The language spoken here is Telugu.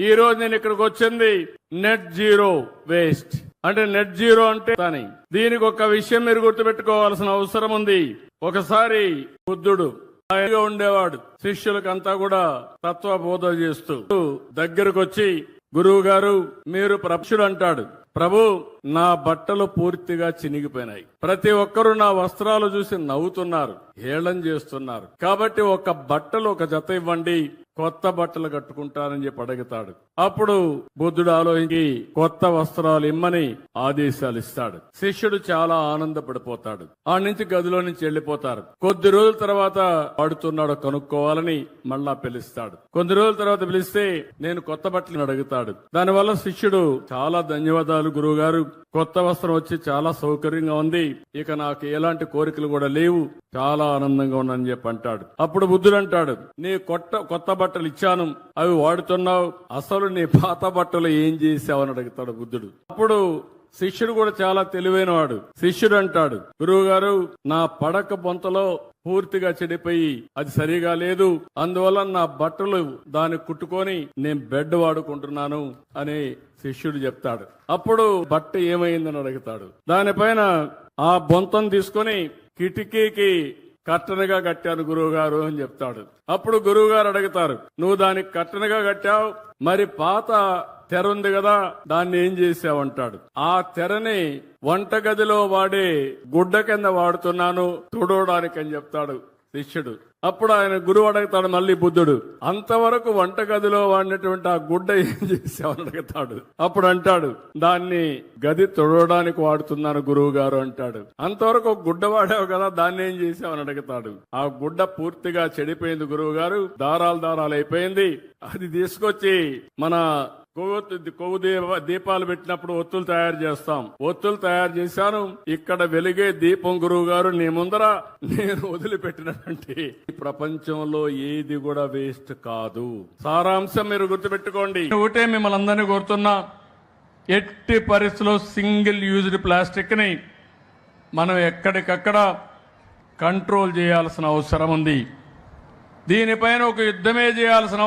ఈ రోజు నేను ఇక్కడికి వచ్చింది నెట్ జీరో వేస్ట్ అంటే నెట్ జీరో అంటే దీనికి ఒక విషయం మీరు గుర్తుపెట్టుకోవాల్సిన అవసరం ఉంది. ఒకసారి బుద్ధుడు ఆయనగా ఉండేవాడు, శిష్యులకంతా కూడా తత్వ బోధ చేస్తూ దగ్గరకు వచ్చి, గురువు గారు మీరు ప్రపంచుడు అంటాడు. ప్రభు, నా బట్టలు పూర్తిగా చినిగిపోయినాయి. ప్రతి ఒక్కరూ నా వస్త్రాలు చూసి నవ్వుతున్నారు, హేళన చేస్తున్నారు. కాబట్టి ఒక బట్టలు ఒక జత ఇవ్వండి, కొత్త బట్టలు కట్టుకుంటానని చెప్పి అడుగుతాడు. అప్పుడు బుద్ధుడు ఆలోచించి కొత్త వస్త్రాలు ఇమ్మని ఆదేశాలు ఇస్తాడు. శిష్యుడు చాలా ఆనందపడిపోతాడు. ఆ నుంచి గదిలో నుంచి వెళ్లిపోతారు. కొద్ది రోజుల తర్వాత వాడుతున్నాడో కనుక్కోవాలని మళ్ళా పిలుస్తాడు. కొద్ది రోజుల తర్వాత పిలిస్తే నేను కొత్త బట్టలు అడుగుతాడు. దానివల్ల శిష్యుడు చాలా ధన్యవాదాలు గురువు గారు, కొత్త వస్త్రం వచ్చి చాలా సౌకర్యంగా ఉంది, ఇక నాకు ఎలాంటి కోరికలు కూడా లేవు, చాలా ఆనందంగా ఉన్నానని చెప్పి అంటాడు. అప్పుడు బుద్ధుడు అంటాడు, నీ కొత్త బట్టలు ఇచ్చాను, అవి వాడుతున్నావు, అసలు నీ పాత బట్టలు ఏం చేసావని అడుగుతాడు బుద్ధుడు. అప్పుడు శిష్యుడు కూడా చాలా తెలివైన వాడు. శిష్యుడు అంటాడు, గురువు గారు, నా పడక బొంతలో పూర్తిగా చెడిపోయి అది సరిగా లేదు, అందువల్ల నా బట్టలు దాన్ని కుట్టుకొని నేను బెడ్ వాడుకుంటున్నాను అని శిష్యుడు చెప్తాడు. అప్పుడు బట్ట ఏమైందని అడుగుతాడు. దానిపైన ఆ బొంతను తీసుకొని కిటికీకి కట్టనగా కట్టాను గురువు గారు అని చెప్తాడు. అప్పుడు గురువు గారు అడుగుతారు, నువ్వు దానికి కట్టనగా కట్టావు, మరి పాత తెర ఉంది కదా, దాన్ని ఏం చేసావంటాడు. ఆ తెరని వంటగదిలో వాడే గుడ్డ కింద వాడుతున్నాను తుడవడానికి అని చెప్తాడు శిష్యుడు. అప్పుడు ఆయన గురువు అడుగుతాడు మళ్ళీ బుద్ధుడు, అంతవరకు వంటగదిలో వాడినటువంటి ఆ గుడ్డ ఏం చేసావని అడుగుతాడు. అప్పుడు అంటాడు, దాన్ని గది తుడవడానికి వాడుతున్నాను గురువు గారు అంటాడు. అంతవరకు గుడ్డ వాడావు కదా, దాన్ని ఏం చేసావని అడుగుతాడు. ఆ గుడ్డ పూర్తిగా చెడిపోయింది గురువు గారు, దారాలు అయిపోయింది. అది తీసుకొచ్చి మన కొవ్వు దీపాలు పెట్టినప్పుడు ఒత్తులు తయారు చేస్తాం, ఒత్తులు తయారు చేశాను, ఇక్కడ వెలిగే దీపం గురువు గారు నీ ముందర నేను వదిలిపెట్టినటువంటి ప్రపంచంలో ఏది కూడా వేస్ట్ కాదు. సారాంశం మీరు గుర్తుపెట్టుకోండి. ఒకటే మిమ్మల్ని అందరినీ కోరుతున్నా, ఎట్టి పరిస్థితుల్లో సింగిల్ యూజ్డ్ ప్లాస్టిక్ ని మనం ఎక్కడికక్కడ కంట్రోల్ చేయాల్సిన అవసరం ఉంది. దీనిపైన ఒక యుద్ధమే చేయాల్సిన